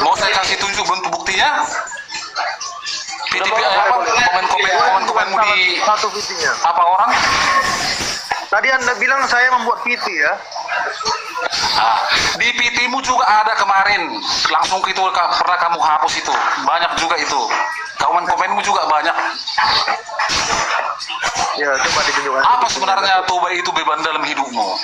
Mau saya kasih tunjuk bentuk buktinya? Komen-komenmu di satu VT-nya. apa orang? Tadi Anda bilang saya membuat VT ya. Di PT-mu juga ada kemarin. Langsung itu pernah kamu hapus itu. Banyak juga itu. Komen-komenmu juga banyak. Ya, coba ditunjukkan. Apa sebenarnya toba itu beban dalam hidupmu?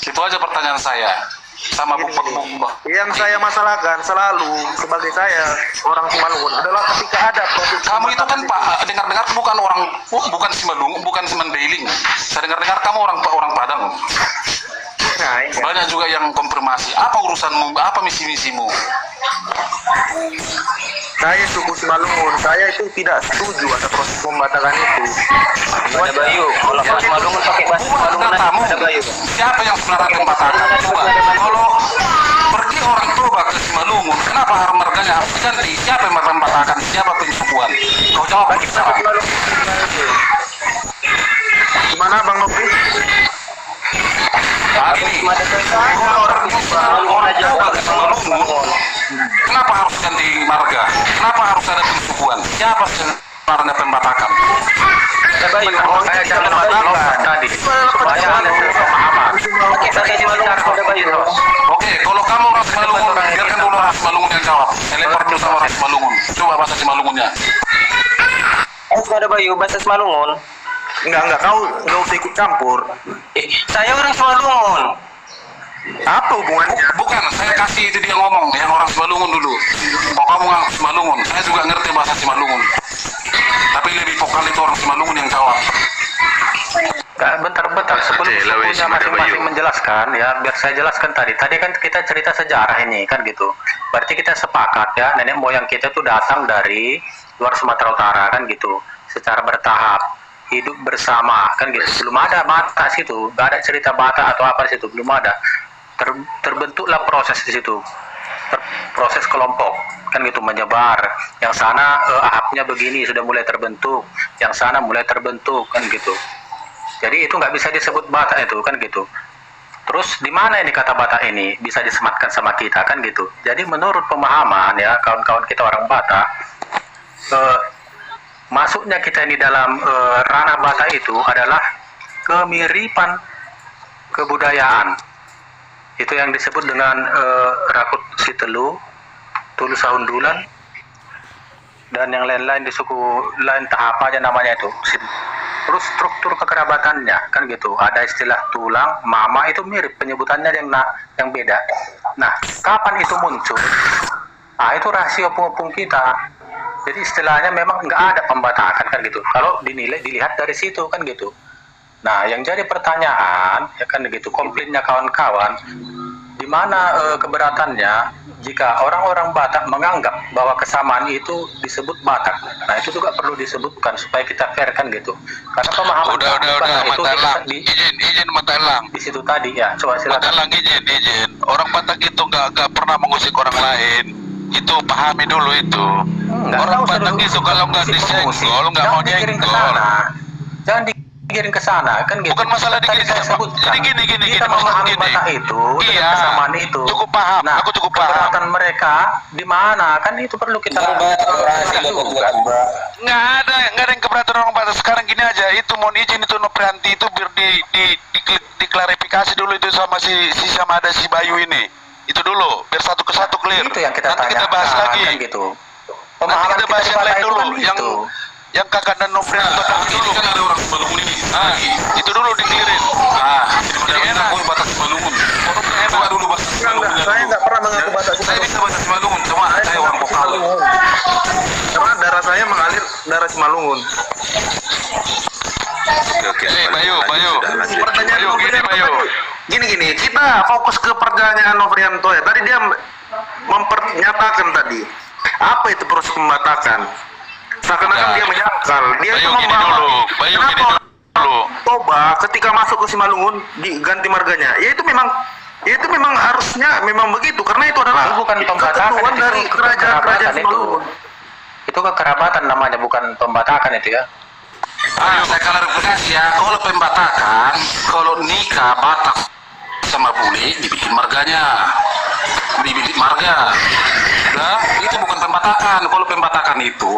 Itu aja pertanyaan saya. Sama bukti-bukti. Yang saya masalahkan selalu sebagai saya orang Simalungun adalah ketika ada proses. Kamu itu kan Pak, dengar-dengar bukan orang, bukan Simalungun, bukan Mandailing. Saya dengar-dengar kamu orang Padang. Nah, iya. Banyak juga yang konfirmasi. Apa urusanmu? Apa misi-misimu? Saya suku Simalungun, saya itu tidak setuju ada proses pembatasan itu. Ada Bayu, kalau Ya, Simalungun pakai bahasa Simalungun kamu. ada Bayu. Siapa yang sebenarnya pembatasan? Coba. Kalau pergi orang tua ke Simalungun, kenapa harus marganya harus diganti? Siapa yang membatakan? Siapa pensukuan? Kau jawab kita. Gimana Bang Nopi? Ini orang tua ke Simalungun, kenapa harus ganti marga? Kenapa harus ada pensukuan? Siapa sebenarnya pembatakan? Ada Bayu, saya jangan membatakan tadi supaya ada pemahaman. Kita kayak Simalungun ada Bayu terus. Oke, kalau kamu orang Simalungun, biarkan dulu orang Simalungun yang jawab. Saya lempar dulu sama orang Simalungun. Coba bahasa Simalungunnya. Ada Bayu, bahasa Simalungun. Enggak, kau nggak usah ikut campur. Saya orang Simalungun. Apa hubungannya? Bukan, saya kasih itu dia ngomong, yang orang Simalungun dulu. Kalau kamu orang Simalungun, saya juga ngerti bahasa Simalungun. Tapi lebih vokal itu orang Simalungun yang jawab. Bentar, sebelum sukunya masing-masing menjelaskan ya, biar saya jelaskan tadi kan kita cerita sejarah ini kan gitu. Berarti kita sepakat ya, nenek moyang kita tuh datang dari luar Sumatera Utara kan gitu, secara bertahap hidup bersama kan gitu. Belum ada Batak situ, nggak ada cerita Batak atau apa di situ, belum ada. Terbentuklah proses di situ, proses kelompok kan gitu, menyebar. Yang sana ahapnya begini sudah mulai terbentuk, yang sana mulai terbentuk kan gitu. Jadi itu nggak bisa disebut Batak itu kan gitu. Terus di mana ini kata Batak ini bisa disematkan sama kita kan gitu. Jadi menurut pemahaman ya kawan-kawan kita orang Batak, masuknya kita ini dalam ranah Batak itu adalah kemiripan kebudayaan. Itu yang disebut dengan Rakut Sitelu, Tulu Sahundulan, dan yang lain-lain di suku lain tahap aja namanya itu. Terus struktur kekerabatannya kan gitu, ada istilah tulang, mama, itu mirip penyebutannya yang beda. Nah, kapan itu muncul? Itu rahasia opung-opung kita. Jadi istilahnya memang nggak ada pembatakan kan gitu. Kalau dilihat dari situ kan gitu. Nah, yang jadi pertanyaan ya kan gitu, komplainnya kawan-kawan, di mana keberatannya jika orang-orang Batak menganggap bahwa kesamaan itu disebut Batak. Nah, itu juga perlu disebutkan supaya kita fair kan gitu. Karena pemahaman udah itu Matalang, izin Matalang. di situ tadi ya. Coba silakan. Matalang izin. Orang Batak itu nggak pernah mengusik orang lain. Itu pahami dulu itu. Orang Batak itu kalau nggak disenggol, nggak mau nyenggol. Jangan dikirim ke sana kan gitu. Bukan masalah dikirim ke sana. Jadi gini, kita memahami Batak itu dengan kesamaan itu. Cukup paham. Nah, Aku cukup paham. keberatan mereka di mana kan itu perlu kita juga. Nggak ada yang keberatan orang Batak. Sekarang gini aja, itu mohon izin itu Noprianti itu biar diklarifikasi dulu itu sama sama ada si Bayu ini. Itu dulu, biar satu ke satu clear. Itu yang kita nanti kita tanyakan, bahas lagi. kan gitu. Nanti kita bahas yang lain dulu, yang kakak dan Noprianto dulu. Kan ada orang Simalungun ini. Itu dulu di-clearin. Jadi enak aku Batak Simalungun. Coba dulu bahasa Simalungunnya Saya dulu. nggak pernah mengaku Batak Saya bisa bahasa Simalungun, cuma saya orang vokal. Karena darah saya mengalir darah Simalungun. Oke. Bayu. Pertanyaan Bayu, gini Bayu. Gini, kita fokus ke pertanyaan Novrianto ya. Tadi dia mempernyatakan tadi apa itu proses pembatakan. Seakan-akan dia menyangkal. Dia itu Bayu, gini dulu. Bayu, gini dulu. Toba ketika masuk ke Simalungun diganti marganya. Ya itu memang harusnya memang begitu karena itu adalah Itu bukan pembatakan, ketentuan itu dari kerajaan Simalungun. Itu kekerabatan namanya, bukan pembatakan itu ya. Saya klarifikasi ya, kalau pembatakan, kalau nikah Batak sama bule dibikin marganya, dibikin marga. bukan pembatakan. Kalau pembatakan itu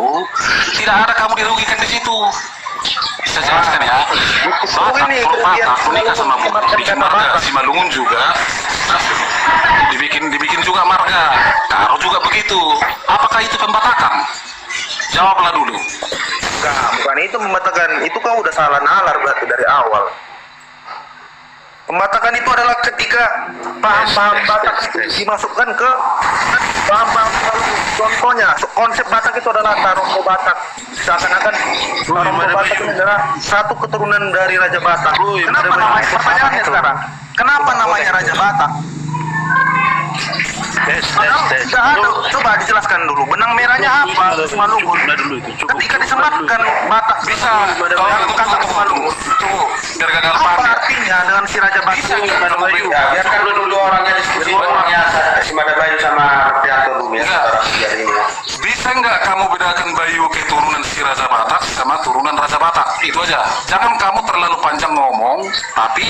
tidak ada kamu dirugikan di situ. Bisa jelaskan ya. Batak, kalau Batak menikah sama bikin marga Simalungun juga, dibikin juga marga. Karo juga begitu. Apakah itu pembatakan? Jawablah dulu. Enggak, bukan itu pembatakan. Itu kau udah salah nalar berarti dari awal. Pembatakan itu adalah ketika paham-paham Batak itu dimasukkan ke paham-paham Simalungun. Contohnya, konsep Batak itu adalah Tarompo Batak. Seakan-akan Tarompo Batak itu adalah satu keturunan dari Raja Batak. Kenapa namanya? Pertanyaannya sekarang, kenapa namanya Raja Batak? Tidak ada. Coba dijelaskan dulu. Benang merahnya apa? Simalungun. Ketika disematkan Batak Bisa kalau kata Simalungun. Tunggu, biar gak ada apa lepas. artinya dengan si Raja Batak? Bisa nggak kamu beda? Biarkan dulu orangnya diskusi orangnya si Madabayu sama Prianto dulu ya. Enggak. Orang biar ini ya. Bisa nggak kamu bedakan Bayu keturunan si Raja Batak sama turunan Raja Batak? Itu aja. Jangan kamu terlalu panjang ngomong, tapi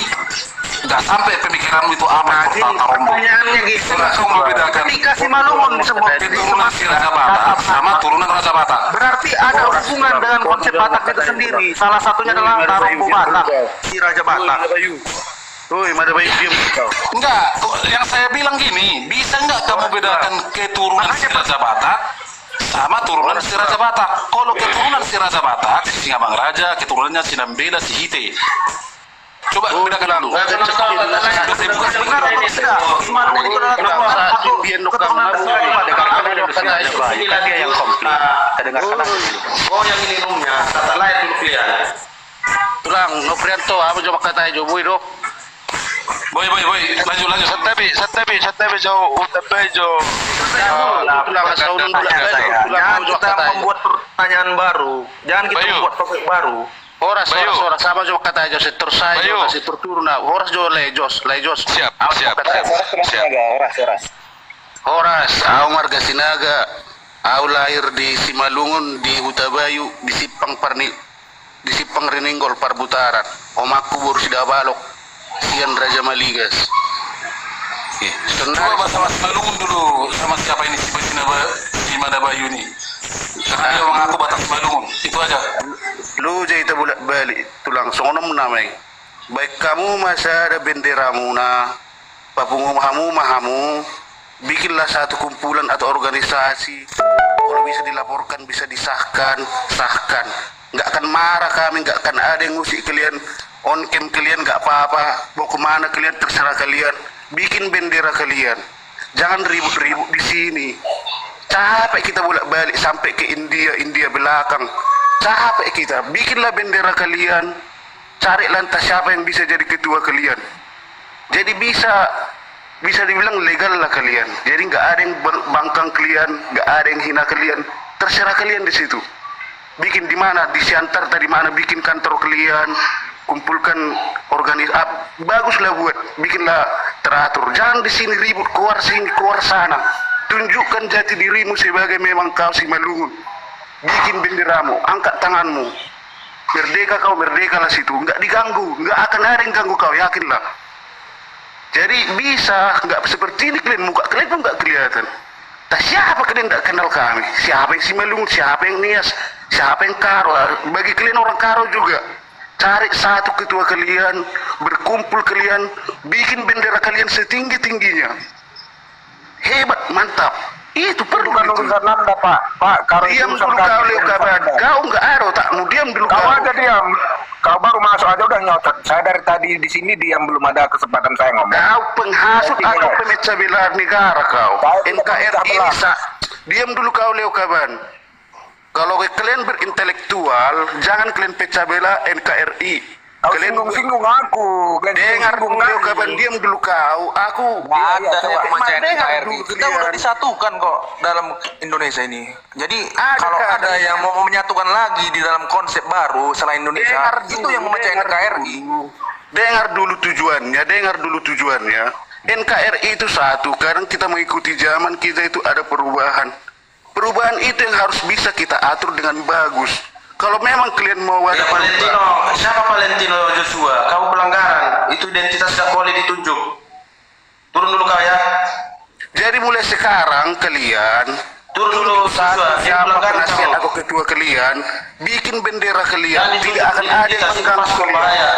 nggak sampai pemikiranmu itu apa Jadi tata rombo. pertanyaannya gitu. Nggak kamu membedakan Ketika Simalungun disebut keturunan si Raja Batak sama turunan Raja Batak. berarti ada hubungan dengan konsep Batak itu sendiri. Salah satunya adalah Tarompo Batak, si Raja Batak. Woi, Madabayu diam kau. Enggak, yang saya bilang gini, bisa nggak kamu bedakan keturunan si Raja Batak sama turunan si Raja Batak? Kalau keturunan si Raja Batak, si Abang Raja, keturunannya si Nambela, si Hite. Coba bedakan dulu. Benar atau tidak? Simalungun itu adalah keturunan Ini lagi yang komplit. Saya dengar salah. Oh, yang ini roomnya. Tata lain dulu pilihan. Tulang, no Prianto, apa coba kata Jo Boy dok? Boy, lanjut. Satabi jauh utape jo. Jangan kita membuat pertanyaan baru. Jangan kita Bayu. membuat topik baru. Horas Bayu. sama coba kata Jo setor saya Bayu. masih turun na. Horas Jo lejos. Siap. Horas, aku marga Sinaga. Aku lahir di Simalungun di Hutabayu di Sipang Rininggol Parbutaran. Omaku Bursida Balok. Sian Raja Maligas. Coba bahas sama Simalungun dulu, sama siapa ini si Madabayu ini. Karena dia orang aku Batak Simalungun, itu aja. Lu jadi bolak balik tulang sonom namai. Baik kamu masih ada benderamu na papungumhamu mahamu bikinlah satu kumpulan atau organisasi. Kalau bisa dilaporkan, bisa disahkan, sahkan. Nggak akan marah kami, nggak akan ada yang ngusik kalian. On cam kalian nggak apa-apa. Mau kemana kalian terserah kalian. Bikin bendera kalian. Jangan ribut-ribut di sini. Capek kita bolak-balik sampai ke India belakang. Capek kita. Bikinlah bendera kalian. Cari lantas siapa yang bisa jadi ketua kalian. Jadi bisa dibilang legal lah kalian. Jadi nggak ada yang bangkang kalian, nggak ada yang hina kalian. Terserah kalian di situ. Bikin di mana, di Siantar tadi mana, bikin kantor kalian, kumpulkan organisasi. Baguslah buat, bikinlah teratur. Jangan di sini ribut, keluar sini, keluar sana. Tunjukkan jati dirimu sebagai memang kau Simalungun. Bikin benderamu, angkat tanganmu. Merdeka kau, merdekalah situ. Nggak diganggu, nggak akan ada yang ganggu kau, yakinlah. Jadi bisa, nggak seperti ini kalian, muka kalian pun nggak kelihatan. Tak siapa kalian nggak kenal kami? Siapa yang Simalungun, siapa yang Nias, siapa yang Karo? Bagi kalian orang Karo juga. Cari satu ketua kalian, berkumpul kalian, bikin bendera kalian setinggi-tingginya. Hebat, mantap. Itu perlu Bukan itu. urusan Anda, Pak. Pak, kalau Diam urusan dulu kami, kau, Leo urusan kabar. Anda. Kau nggak aro, tak? Diam dulu Kau kau. aja diam. Kau baru masuk aja udah nyotot. Saya dari tadi di sini diam, belum ada kesempatan saya ngomong. Kau penghasut atau pemecah belah negara kau. Saya tidak NKRI pemecah ini belah. diam dulu kau Leo Kaban. Kalau kalian berintelektual, jangan kalian pecah belah NKRI. Kau Kalian singgung-singgung aku. Kalian dengar singgung Leo lagi. Kaban, diam dulu kau. Aku Ada coba. pemecahkan Dengar NKRI. dulu Kita kalian. udah disatukan kok dalam Indonesia ini. Jadi Ada, kalau kan? ada yang mau menyatukan lagi di dalam konsep baru selain Indonesia, Dengar itu dulu, yang memecahkan dengar NKRI. dulu. Dengar dulu tujuannya. NKRI itu satu, karena kita mengikuti zaman, kita itu ada perubahan. Perubahan itu yang harus bisa kita atur dengan bagus. Kalau memang kalian mau ada Valentino, siapa Valentino Joshua? Kau pelanggaran. Itu identitas tidak boleh ditunjuk. Turun dulu kau ya. Jadi mulai sekarang kalian Turun dulu Joshua. Ini Siapa pelanggaran penasihat kamu. atau ketua kalian bikin bendera kalian, Jangan tidak akan ditutup ada yang identitas, itu mengganggu masuk kalian. bahaya.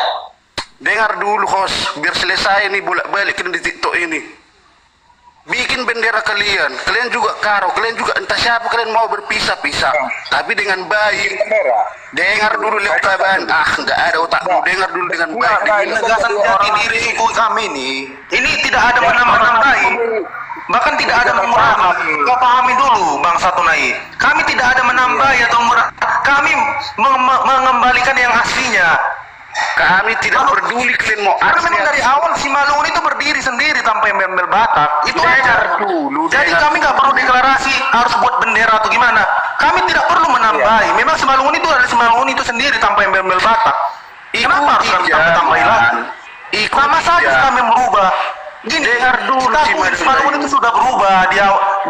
Dengar dulu host, biar selesai nih bolak-balik di TikTok ini. Bikin bendera kalian juga karo, kalian juga entah siapa kalian mau berpisah-pisah, tapi dengan baik. Dengar dulu Leukaban, nggak ada otakmu, dengar dulu dengan baik. Penegasan jati diri suku kami ini tidak ada menambah-nambahi, bahkan tidak ada mengurangi. Kau pahami dulu Bang Satunai, kami tidak ada menambahi atau kami mengembalikan yang aslinya. Kami tidak peduli kalian mau Karena asli memang dari awal si Malungun itu berdiri sendiri tanpa embel-embel Batak. Itu aja. dulu. Jadi kami nggak perlu deklarasi harus buat bendera atau gimana. Kami tidak perlu menambahi. Memang si Malungun itu ada si Malungun itu sendiri tanpa embel-embel Batak. Kenapa harus kami tambah-tambahin lagi? Sama saja kami merubah. Gini, Dengar dulu si Malungun itu sudah berubah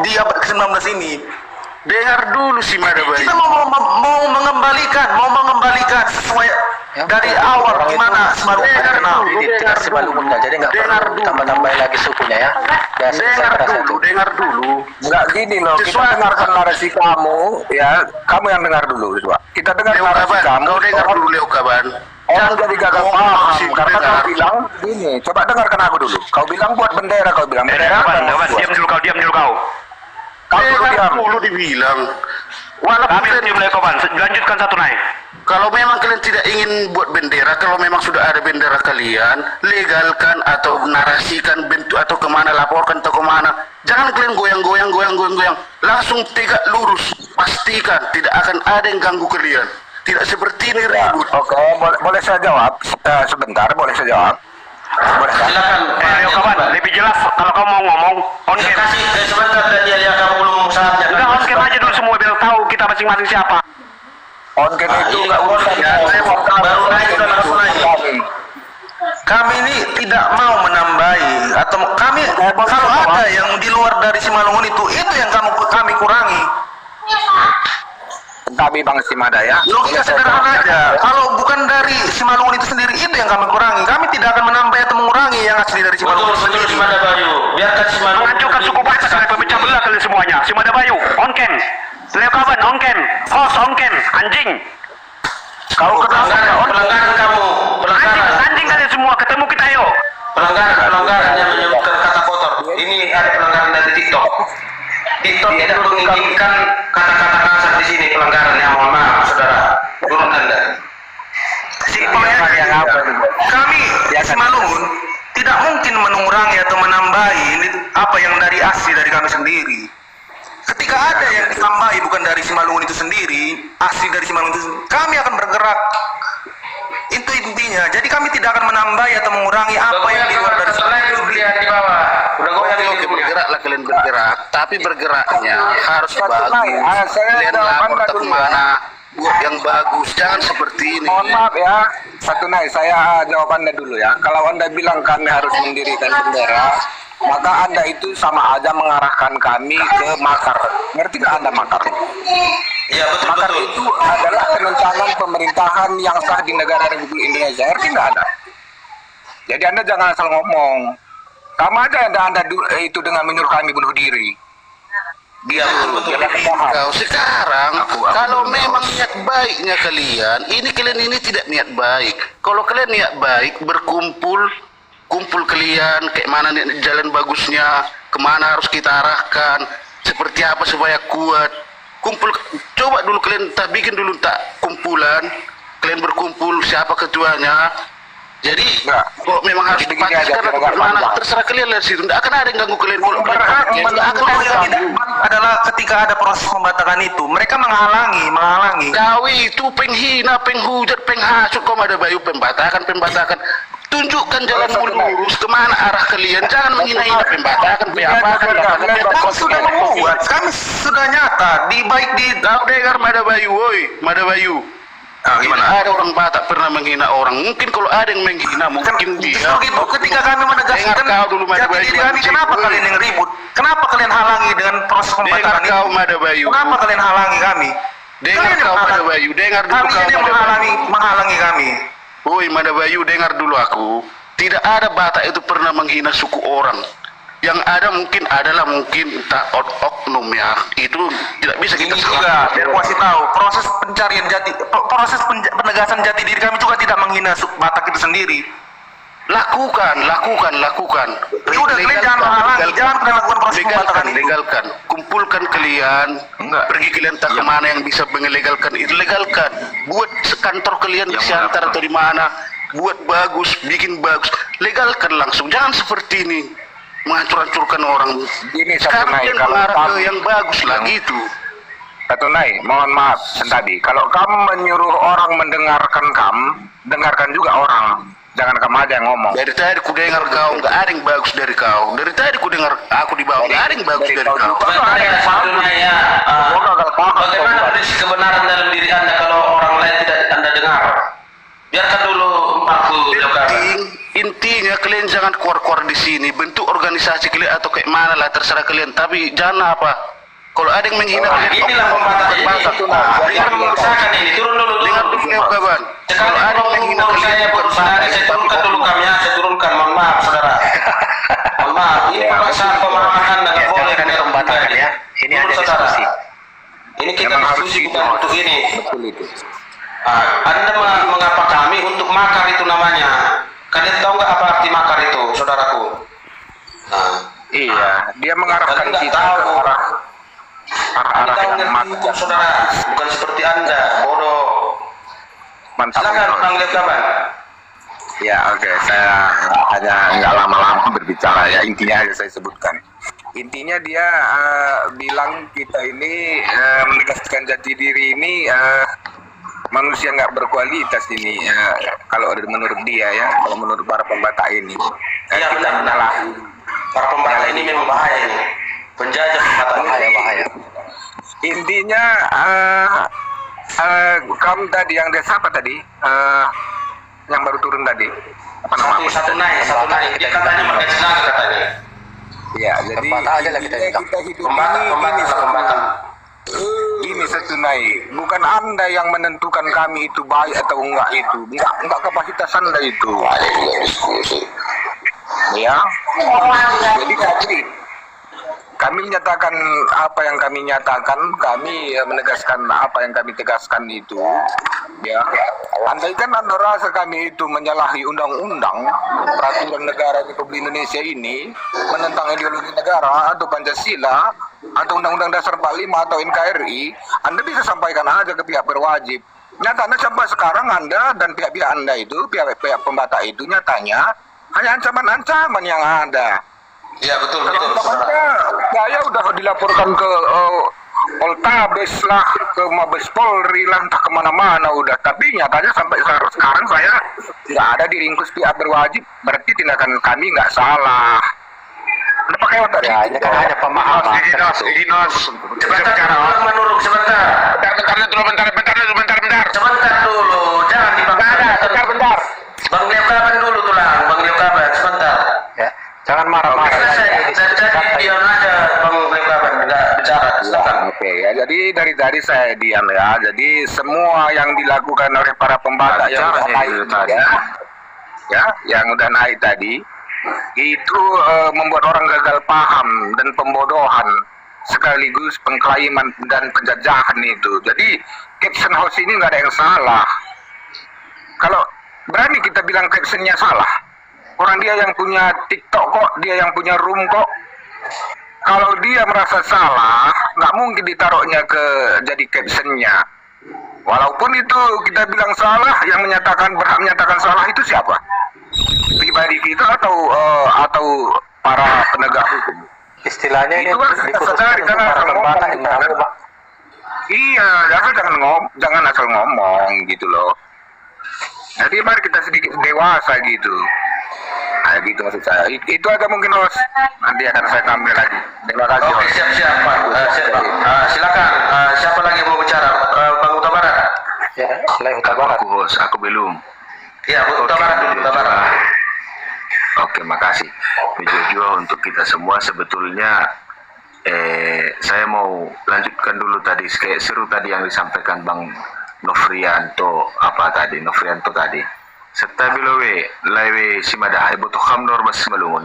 di abad ke-19 ini. Dengar dulu si Madabai. Kita mau mengembalikan sesuai dari awal gimana Semalungun terkenal. Tidak Simalungun nggak, jadi nggak perlu tambah-tambahin lagi sukunya ya. Ya, Dengar dulu. Enggak gini loh, kita dengarkan narasi kamu, ya, kamu yang dengar dulu, coba. Kita dengar narasi Leukaban, kamu. kau dengar dulu Leukaban. Orang jadi gagal paham, karena kau bilang gini, coba dengarkan aku dulu. Kau bilang buat bendera, kau bilang bendera. diam dulu kau. Kau dulu Dengar diam. dulu dibilang. Walaupun kalian, Lanjutkan satu naik. kalau memang kalian tidak ingin buat bendera, kalau memang sudah ada bendera kalian, legalkan atau narasikan bentuk atau kemana, laporkan atau kemana. Jangan kalian goyang. Langsung tegak lurus. Pastikan tidak akan ada yang ganggu kalian. Tidak seperti ini ribut. Oke, boleh saya jawab? Sebentar, boleh saya jawab? Boleh saya? Silakan. Lebih jelas kalau kamu mau ngomong on Terima cam. kasih. Sebentar Daniel ya, kamu belum saatnya. Udah on cam aja dulu semua biar tahu kita masing-masing siapa. On cam itu nggak urusan Baru naik sudah langsung naik. Kami ini tidak mau menambahi atau kami kalau ada yang di luar dari Simalungun itu yang kami kurangi. Tapi Bang Simada ya. Logika sederhana aja. Kalau bukan dari Simalungun itu sendiri itu yang kami kurangi. Kami tidak akan menambah atau mengurangi yang asli dari Simalungun itu Betul sendiri. si Madabayu. Biarkan si Malungun. Menghancurkan suku Batak sampai pemecah belah kalian semuanya. Si Madabayu, on cam. Leukaban, on cam. Host, on cam. Anjing. Kau kenal Pelanggaran kamu. Anjing kalian semua. Ketemu kita yuk. Pelanggaran yang menyebutkan kata kotor. Ini ada pelanggaran dari TikTok. TikTok tidak menginginkan kata-kata kasar di sini, pelanggaran yang mohon maaf saudara. Turun Anda. Simpelnya kami Simalungun tidak mungkin mengurangi atau menambahi apa yang dari asli dari kami sendiri. Ketika ada yang ditambahi bukan dari Simalungun itu sendiri, asli dari Simalungun itu sendiri, kami akan bergerak. Itu intinya. Jadi kami tidak akan menambahi atau mengurangi apa yang di luar dari Simalungun itu sendiri. Lihat di bawah. Udah goyang Oke, ini. bergeraklah kalian bergerak, tapi bergeraknya harus Saya bagus. Kalian jawaban lapor ke dulu ya. kemana, buat yang bagus, jangan seperti ini. Mohon maaf ya, satu naik saya jawabannya dulu ya. Kalau Anda bilang kami harus mendirikan bendera, maka Anda itu sama aja mengarahkan kami ke makar. Ngerti nggak Anda makar? Iya betul Makar betul. itu adalah penentangan pemerintahan yang sah di negara Republik Indonesia. Ngerti nggak Anda? Jadi Anda jangan asal ngomong. Kamu aja Anda itu dengan menyuruh kami bunuh diri. Iya betul. Kau sekarang, kalau memang niat baiknya kalian ini tidak niat baik. Kalau kalian niat baik, kumpul kalian, kayak mana nih jalan bagusnya, kemana harus kita arahkan, seperti apa supaya kuat. Kumpul, coba dulu kalian bikin dulu kumpulan, kalian berkumpul siapa ketuanya. Jadi, kok memang harus begini aja, dipastikan atau biar nggak bagaimana, panjang. terserah kalian dari situ. Tidak akan ada yang ganggu kalian. Kalau kalian Berhak pakai, tidak akan ada yang ganggu. adalah ketika ada proses pembatakan itu, mereka menghalangi. Kau itu penghina, penghujat, penghasut, kau ada bayu pembatakan. Tunjukkan jalanmu lurus kemana arah kalian. Jangan menghina-hina pembatakan. Kami sudah membuat, kami sudah nyata baik di. Kau dengar Madabayu, woi, Madabayu. Gimana? Ada orang Batak pernah menghina orang. Mungkin kalau ada yang menghina, mungkin dia. Justru itu ketika kami menegaskan Dengar kau dulu, jati Madabayu, diri kami, kenapa Woi. kalian yang ribut? Kenapa kalian halangi dengan proses Dengar pembatakan kau itu? Madabayu. Kenapa kalian halangi kami? Dengar Kalian yang kau menghalangi- Madabayu. Dengar dulu Kami kau yang Madabayu. menghalangi kami. Woi Madabayu, dengar dulu aku. Tidak ada Batak itu pernah menghina suku orang. Yang ada mungkin entah oknum ya, itu tidak bisa kita Ini juga biar gua kasih tahu proses pencarian penegasan jati diri kami juga tidak menghina suku Batak itu sendiri. lakukan. Ya udah, kalian jangan menghalangi, jangan kalian lakukan proses pembatakan itu. Legalkan, kumpulkan kalian, pergi kalian tak kemana yang bisa melegalkan itu, legalkan. Buat kantor kalian di Siantar atau di mana, buat bagus, bikin bagus, legalkan langsung. Jangan seperti ini menghancur-hancurkan orang. Ini satu Sekarang naik kalian kalau mengarah ke kamu- yang bagus lagi itu. Satu naik, mohon maaf tadi. Kalau kamu menyuruh orang mendengarkan kamu, dengarkan juga orang. Jangan kamu aja yang ngomong. Dari tadi ku dengar kau, nggak ada yang bagus dari kau. Dari tadi ku dengar aku di bawah, nggak ada yang bagus dari kau. Sebentar ya, satu ya. Bagaimana prinsip kebenaran dalam diri Anda kalau orang lain tidak Anda dengar? Biarkan dulu empatku jawab. Intinya kalian jangan keluar-keluar di sini. Bentuk organisasi kalian atau kayak mana lah terserah kalian. Tapi jangan apa. Kalau ada yang menghina kalian, Inilah pembatasan ini. Biar mengusahakan ini. Turun dulu. dengar dulu ya kawan. Sekali kalau menghina saya berusaha, saya turunkan dulu kami ya. Saya turunkan. Mohon maaf, saudara. Mohon maaf. Ini pemaksaan pemahaman Anda nggak boleh. Jangan pembatakan ya. Ini Turun, ada saudara. diskusi. Ini kita Memang harus diskusi gitu, bukan Mas. untuk ini. Betul itu. Anda mengapa kami untuk makar itu namanya? Kalian tahu nggak apa arti makar itu, saudaraku? Nah, Iya, dia mengarahkan Kalian nggak kita tahu. ke arah kita yang ngerti mata. hukum, saudara, bukan seperti Anda, bodoh. Mantap. Silakan, Bos. Bang Lihat kabar. Ya, oke, saya hanya nggak lama-lama berbicara ya, intinya aja saya sebutkan. Intinya dia bilang kita ini menegaskan jati diri ini manusia nggak berkualitas ini, kalau menurut dia ya, kalau menurut para pembatak ini. Iya, Kita benar. menyalahi. Para pembatas ini memang bahaya ini. Penjajah kata bahaya. Intinya kamu tadi yang desa apa tadi? Yang baru turun tadi. Apa nama? Satu naik. Dia katanya pakai tenaga katanya. Ya, jadi kita hidup Pembatas. ini satu naik. Bukan Anda yang menentukan kami itu baik atau enggak itu. Enggak kapasitas Anda itu. Ya. Jadi kami menyatakan apa yang kami nyatakan, kami menegaskan apa yang kami tegaskan itu. Ya. Andai kan Anda rasa kami itu menyalahi undang-undang peraturan negara Republik Indonesia ini, menentang ideologi negara atau Pancasila atau Undang-Undang Dasar 45 atau NKRI, Anda bisa sampaikan aja ke pihak berwajib. Nyatanya sampai sekarang Anda dan pihak-pihak Anda itu, pihak Pembatak itu nyatanya hanya ancaman-ancaman yang ada. Iya, betul. Ancamannya saya udah dilaporkan ke Poltabes lah, ke Mabes Polri lah, entah kemana-mana udah. Tapi nyatanya sampai sekarang saya tidak ada diringkus pihak berwajib. Berarti tindakan kami nggak salah. Anda pakai otak Ya, ini kan hanya pemahaman. Sebentar, menurut sebentar. Bentar dulu. Sebentar dulu, jangan dibakar. Bentar. Bang Lihat kapan dulu tulang, Bang Lihat kapan, sebentar. Ya, jangan marah-marah. Saya diam aja, Bang Lihat kapan, nggak bicara. Silakan. Oke ya, jadi dari tadi saya diam ya. Jadi semua yang dilakukan oleh para pembatak yang udah naik ya, yang udah naik tadi itu membuat orang gagal paham dan pembodohan sekaligus pengklaiman dan penjajahan itu. Jadi caption house ini nggak ada yang salah. Kalau berani kita bilang captionnya salah, orang dia yang punya TikTok kok, dia yang punya room kok. Kalau dia merasa salah, nggak mungkin ditaruhnya ke jadi captionnya. Walaupun itu kita bilang salah, yang berhak menyatakan salah itu siapa? Pribadi kita atau para penegak hukum? Istilahnya ini Itu harus kita sadari, karena para pembatak ngomong ini kamu, Pak. Iya, jangan asal ngomong gitu loh. Jadi mari kita sedikit dewasa gitu. Nah, gitu maksud saya. Itu aja mungkin Ros. Nanti akan saya tambah lagi. Terima kasih. Oke, Ros. siap Pak. Silakan. Siapa lagi yang mau bicara? Bang Huta Barat. Ya, selain Huta Barat. Aku belum. Iya, Huta Barat dulu, Huta Barat. Oke, makasih. Juga untuk kita semua sebetulnya saya mau lanjutkan dulu tadi kayak seru tadi yang disampaikan Bang Nofrianto tadi. Serta bilowe laiwe simada ibu tuh kam norbas malungun.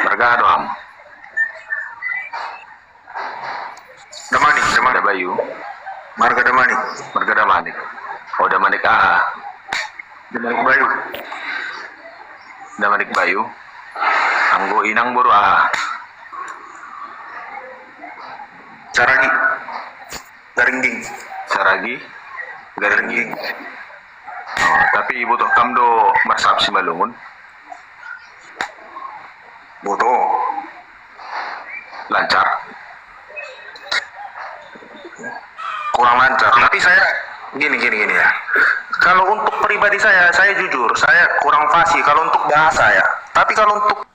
Marga doang. Damanik, Ada Bayu. Marga Damanik. Marga Damanik. Oh, Damanik AA. Damanik Bayu. Damanik Bayu. Anggo Inang Buru AA. Saragi. Garingging. Saragi. Garingging. Oh, tapi ibu toh kamdo marsap si Malungun. Boto. Lancar. Kurang lancar. Tapi saya gini ya. Kalau untuk pribadi saya jujur, saya kurang fasih kalau untuk bahasa ya. Tapi kalau untuk